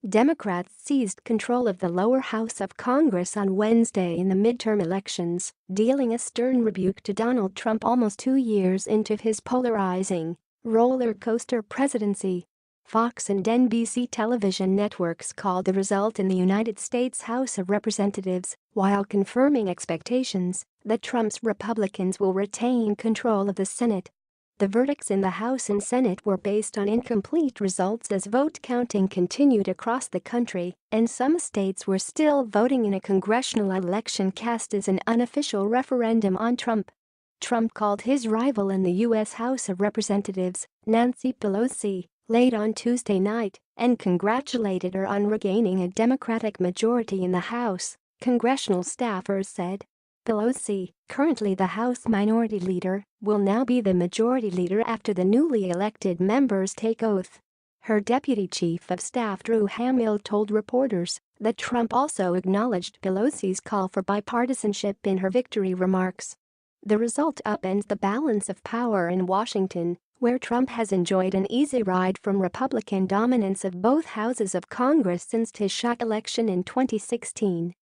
Democrats seized control of the lower house of Congress on Wednesday in the midterm elections, dealing a stern rebuke to Donald Trump almost 2 years into his polarizing roller coaster presidency. Fox and NBC television networks called the result in the United States House of Representatives, while confirming expectations that Trump's Republicans will retain control of the Senate. The verdicts in the House and Senate were based on incomplete results as vote counting continued across the country, and some states were still voting in a congressional election cast as an unofficial referendum on Trump. Trump called his rival in the U.S. House of Representatives, Nancy Pelosi, late on Tuesday night and congratulated her on regaining a Democratic majority in the House, congressional staffers said. Pelosi, currently the House Minority Leader, will now be the Majority Leader after the newly elected members take oath. Her Deputy Chief of Staff Drew Hamill told reporters that Trump also acknowledged Pelosi's call for bipartisanship in her victory remarks. The result upends the balance of power in Washington, where Trump has enjoyed an easy ride from Republican dominance of both houses of Congress since his shock election in 2016.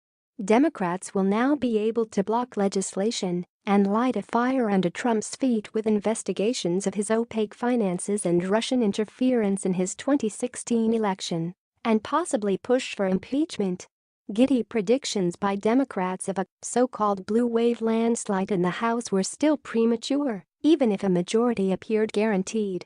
Democrats will now be able to block legislation and light a fire under Trump's feet with investigations of his opaque finances and Russian interference in his 2016 election, and possibly push for impeachment. Giddy predictions by Democrats of a so-called blue wave landslide in the House were still premature, even if a majority appeared guaranteed.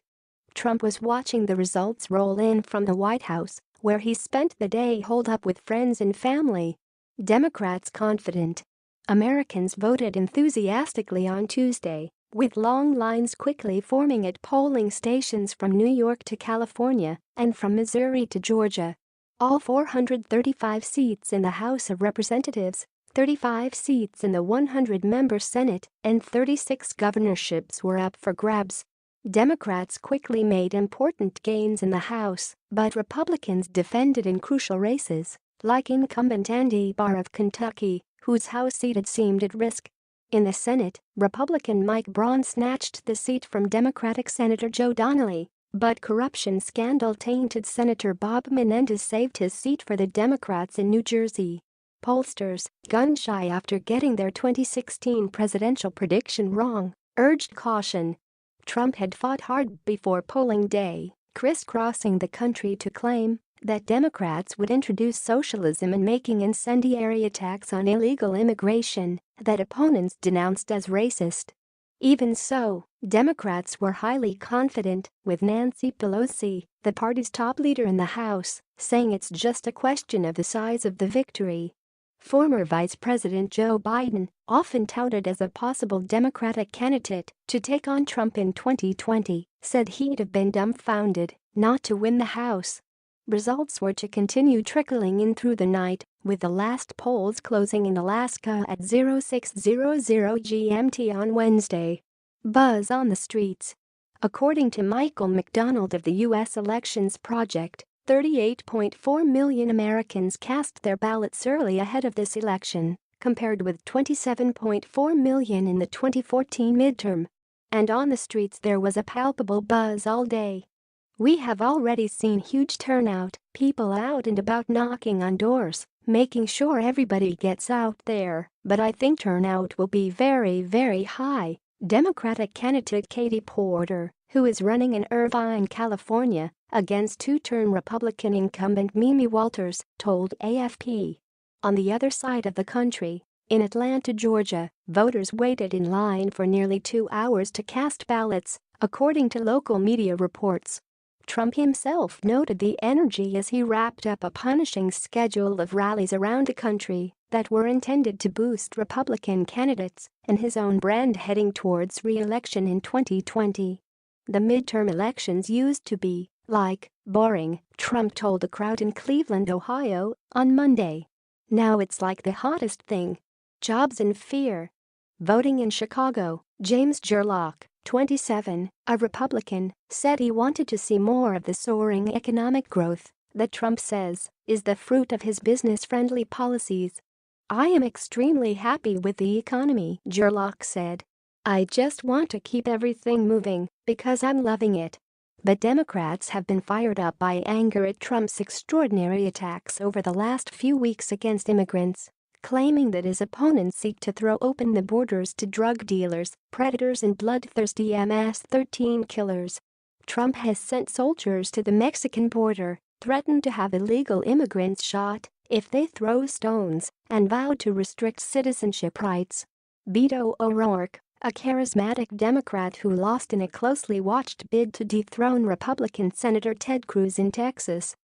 Trump was watching the results roll in from the White House, where he spent the day holed up with friends and family. Democrats confident. Americans voted enthusiastically on Tuesday, with long lines quickly forming at polling stations from New York to California and from Missouri to Georgia. All 435 seats in the House of Representatives, 35 seats in the 100-member Senate, and 36 governorships were up for grabs. Democrats quickly made important gains in the House, but Republicans defended in crucial races, like incumbent Andy Barr of Kentucky, whose House seat had seemed at risk. In the Senate, Republican Mike Braun snatched the seat from Democratic Senator Joe Donnelly, but corruption scandal-tainted Senator Bob Menendez saved his seat for the Democrats in New Jersey. Pollsters, gun-shy after getting their 2016 presidential prediction wrong, urged caution. Trump had fought hard before polling day, crisscrossing the country to claim that Democrats would introduce socialism and making incendiary attacks on illegal immigration that opponents denounced as racist. Even so, Democrats were highly confident, with Nancy Pelosi, the party's top leader in the House, saying it's just a question of the size of the victory. Former Vice President Joe Biden, often touted as a possible Democratic candidate to take on Trump in 2020, said he'd have been dumbfounded not to win the House. Results were to continue trickling in through the night, with the last polls closing in Alaska at 0600 GMT on Wednesday. Buzz on the streets. According to Michael McDonald of the U.S. Elections Project, 38.4 million Americans cast their ballots early ahead of this election, compared with 27.4 million in the 2014 midterm. And on the streets there was a palpable buzz all day. We have already seen huge turnout, people out and about knocking on doors, making sure everybody gets out there, but I think turnout will be very, very high, Democratic candidate Katie Porter, who is running in Irvine, California, against two-term Republican incumbent Mimi Walters, told AFP. On the other side of the country, in Atlanta, Georgia, voters waited in line for nearly 2 hours to cast ballots, according to local media reports. Trump himself noted the energy as he wrapped up a punishing schedule of rallies around the country that were intended to boost Republican candidates and his own brand heading towards re-election in 2020. The midterm elections used to be, like, boring, Trump told a crowd in Cleveland, Ohio, on Monday. Now it's like the hottest thing. Jobs and fear. Voting in Chicago, James Gerlach, 27, a Republican, said he wanted to see more of the soaring economic growth that Trump says is the fruit of his business-friendly policies. I am extremely happy with the economy, Gerlach said. I just want to keep everything moving because I'm loving it. But Democrats have been fired up by anger at Trump's extraordinary attacks over the last few weeks against immigrants, claiming that his opponents seek to throw open the borders to drug dealers, predators and bloodthirsty MS-13 killers. Trump has sent soldiers to the Mexican border, threatened to have illegal immigrants shot if they throw stones, and vowed to restrict citizenship rights. Beto O'Rourke, a charismatic Democrat who lost in a closely watched bid to dethrone Republican Senator Ted Cruz in Texas,